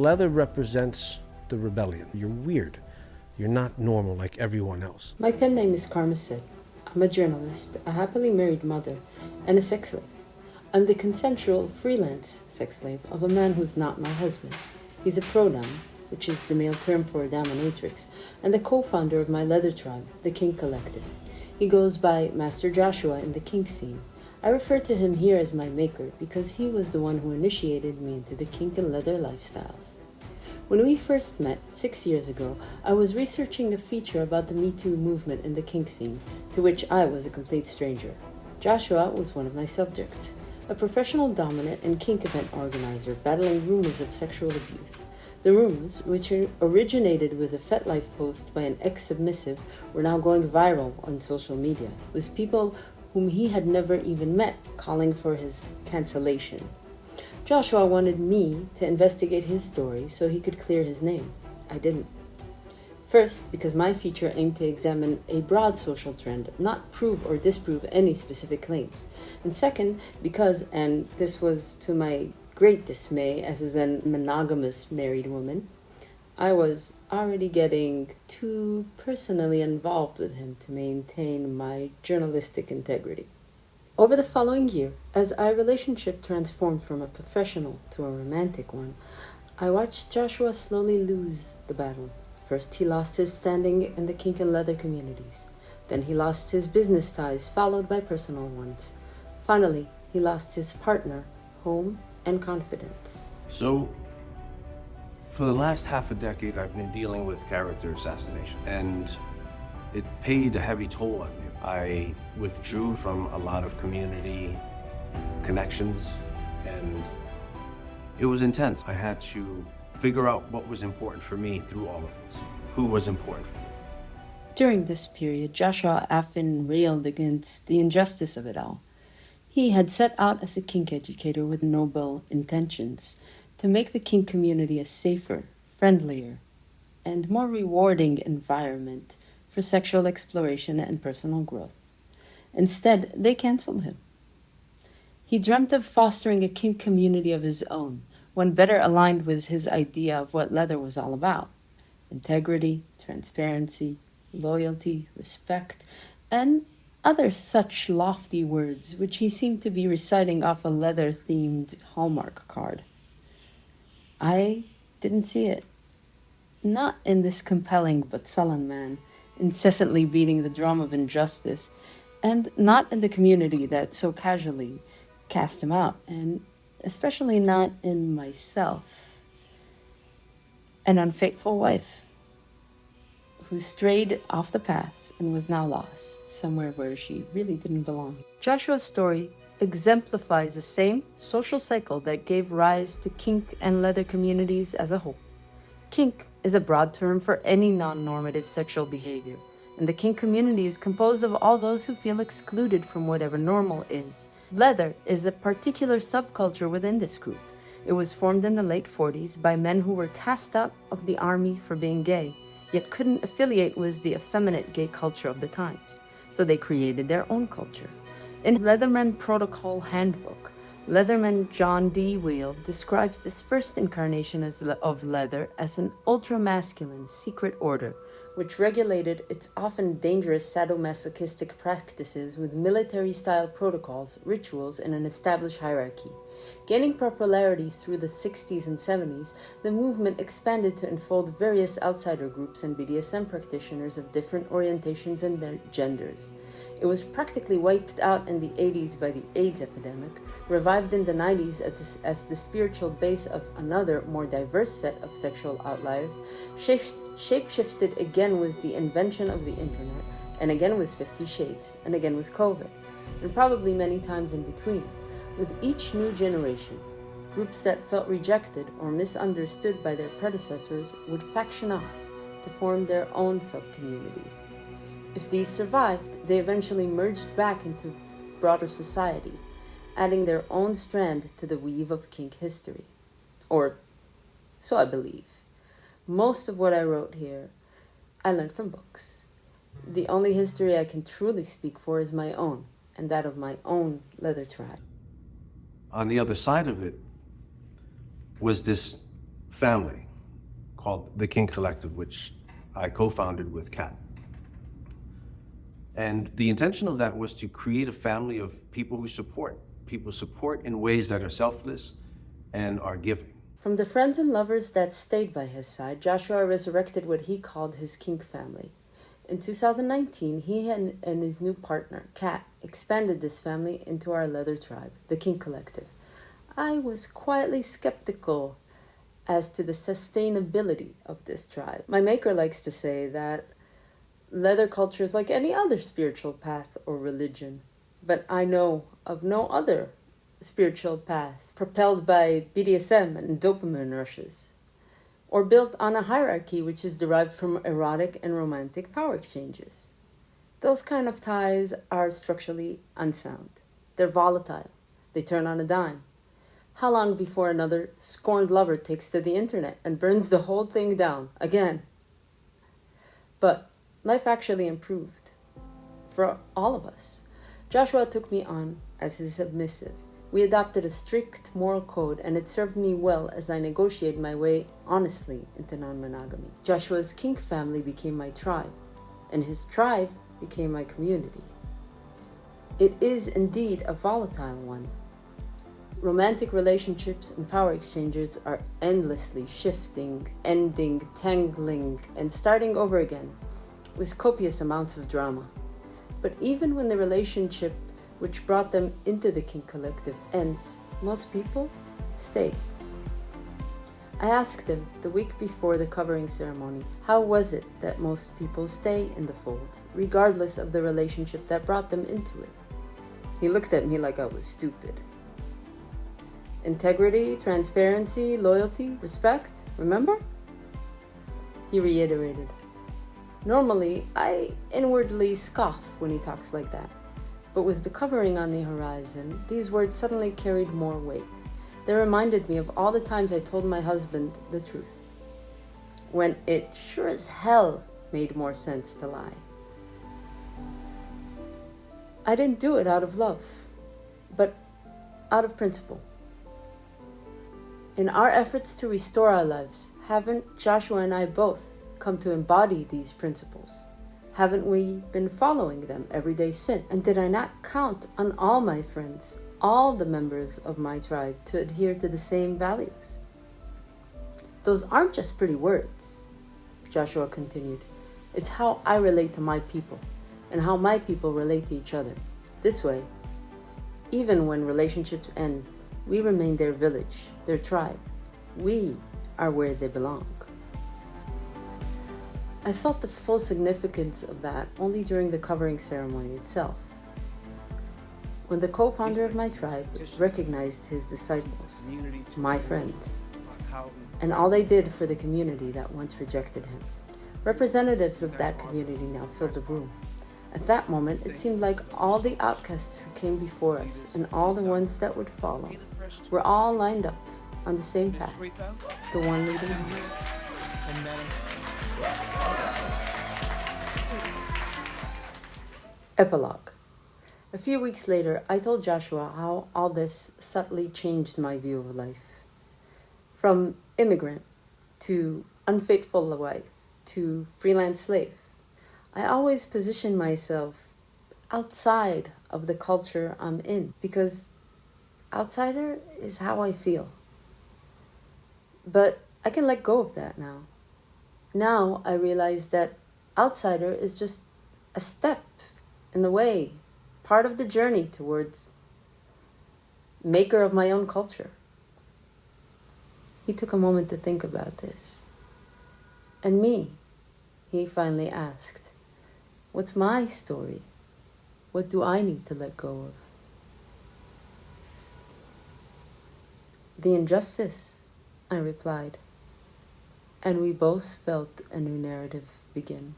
Leather represents the rebellion. You're weird. You're not normal like everyone else. My pen name is Karma Sid. I'm a journalist, a happily married mother, and a sex slave. I'm the consensual freelance sex slave of a man who's not my husband. He's a pro-dom, which is the male term for a dominatrix, and the co-founder of my leather tribe, the Kink Collective. He goes by Master Joshua in the kink scene. I refer to him here as my maker because he was the one who initiated me into the kink and leather lifestyles. When we first met 6 years ago, I was researching a feature about the Me Too movement in the kink scene, to which I was a complete stranger. Joshua was one of my subjects, a professional dominant and kink event organizer battling rumors of sexual abuse. The rumors, which originated with a FetLife post by an ex-submissive, were now going viral on social media, with people whom he had never even met calling for his cancellation. Joshua wanted me to investigate his story so he could clear his name. I didn't. First, because my feature aimed to examine a broad social trend, not prove or disprove any specific claims. And second, because, and this was to my great dismay as a then monogamous married woman, I was already getting too personally involved with him to maintain my journalistic integrity. Over the following year, as our relationship transformed from a professional to a romantic one, I watched Joshua slowly lose the battle. First, he lost his standing in the kink and leather communities. Then he lost his business ties, followed by personal ones. Finally, he lost his partner, home, and confidence. So, for the last half a decade, I've been dealing with character assassination, and it paid a heavy toll on me. I withdrew from a lot of community connections, and it was intense. I had to figure out what was important for me through all of this, who was important for me. During this period, Joshua often railed against the injustice of it all. He had set out as a kink educator with noble intentions to make the kink community a safer, friendlier, and more rewarding environment for sexual exploration and personal growth. Instead, they canceled him. He dreamt of fostering a kink community of his own, one better aligned with his idea of what leather was all about: integrity, transparency, loyalty, respect, and other such lofty words which he seemed to be reciting off a leather-themed Hallmark card. I didn't see it. Not in this compelling but sullen man, incessantly beating the drum of injustice, and not in the community that so casually cast him out, and especially not in myself, an unfaithful wife who strayed off the path and was now lost somewhere where she really didn't belong. Joshua's story exemplifies the same social cycle that gave rise to kink and leather communities as a whole. Kink is a broad term for any non-normative sexual behavior, and the kink community is composed of all those who feel excluded from whatever normal is. Leather is a particular subculture within this group. It was formed in the late 40s by men who were cast out of the army for being gay, yet couldn't affiliate with the effeminate gay culture of the times, so they created their own culture. In Leatherman Protocol Handbook, Leatherman John D. Wheel describes this first incarnation of leather as an ultra-masculine secret order, which regulated its often dangerous sadomasochistic practices with military-style protocols, rituals, and an established hierarchy. Gaining popularity through the 60s and 70s, the movement expanded to enfold various outsider groups and BDSM practitioners of different orientations and their genders. It was practically wiped out in the 80s by the AIDS epidemic, revived in the 90s as the spiritual base of another, more diverse set of sexual outliers, shape-shifted again with the invention of the internet, and again with 50 Shades, and again with COVID, and probably many times in between. With each new generation, groups that felt rejected or misunderstood by their predecessors would faction off to form their own sub-communities. If these survived, they eventually merged back into broader society, adding their own strand to the weave of kink history. Or so I believe. Most of what I wrote here, I learned from books. The only history I can truly speak for is my own, and that of my own leather tribe. On the other side of it was this family called the King Collective, which I co-founded with Kat. And the intention of that was to create a family of people who support. People support in ways that are selfless and are giving. From the friends and lovers that stayed by his side, Joshua resurrected what he called his kink family. In 2019, he and his new partner, Kat, expanded this family into our leather tribe, the Kink Collective. I was quietly skeptical as to the sustainability of this tribe. My maker likes to say that leather culture is like any other spiritual path or religion, but I know of no other spiritual path propelled by BDSM and dopamine rushes, or built on a hierarchy which is derived from erotic and romantic power exchanges. Those kind of ties are structurally unsound. They're volatile. They turn on a dime. How long before another scorned lover takes to the internet and burns the whole thing down again? But life actually improved for all of us. Joshua took me on as his submissive. We adopted a strict moral code, and it served me well as I negotiated my way honestly into non-monogamy. Joshua's kink family became my tribe, and his tribe became my community. It is indeed a volatile one. Romantic relationships and power exchanges are endlessly shifting, ending, tangling, and starting over again with copious amounts of drama. But even when the relationship which brought them into the Kink Collective ends, most people stay. I asked him the week before the covering ceremony, how was it that most people stay in the fold, regardless of the relationship that brought them into it? He looked at me like I was stupid. Integrity, transparency, loyalty, respect, remember? He reiterated. Normally, I inwardly scoff when he talks like that. But with the covering on the horizon, these words suddenly carried more weight. They reminded me of all the times I told my husband the truth, when it sure as hell made more sense to lie. I didn't do it out of love, but out of principle. In our efforts to restore our lives, haven't Joshua and I both come to embody these principles? Haven't we been following them every day since? And did I not count on all my friends, all the members of my tribe, to adhere to the same values? Those aren't just pretty words, Joshua continued. It's how I relate to my people and how my people relate to each other. This way, even when relationships end, we remain their village, their tribe. We are where they belong. I felt the full significance of that only during the covering ceremony itself, when the co-founder of my tribe recognized his disciples, my friends, and all they did for the community that once rejected him. Representatives of that community now filled the room. At that moment, it seemed like all the outcasts who came before us and all the ones that would follow were all lined up on the same path, the one leading home. Epilogue. A few weeks later, I told Joshua how all this subtly changed my view of life. From immigrant to unfaithful wife to freelance slave, I always position myself outside of the culture I'm in because outsider is how I feel. But I can let go of that now. Now I realize that outsider is just a step in the way, part of the journey towards maker of my own culture. He took a moment to think about this. And me, he finally asked, what's my story? What do I need to let go of? The injustice, I replied. And we both felt a new narrative begin.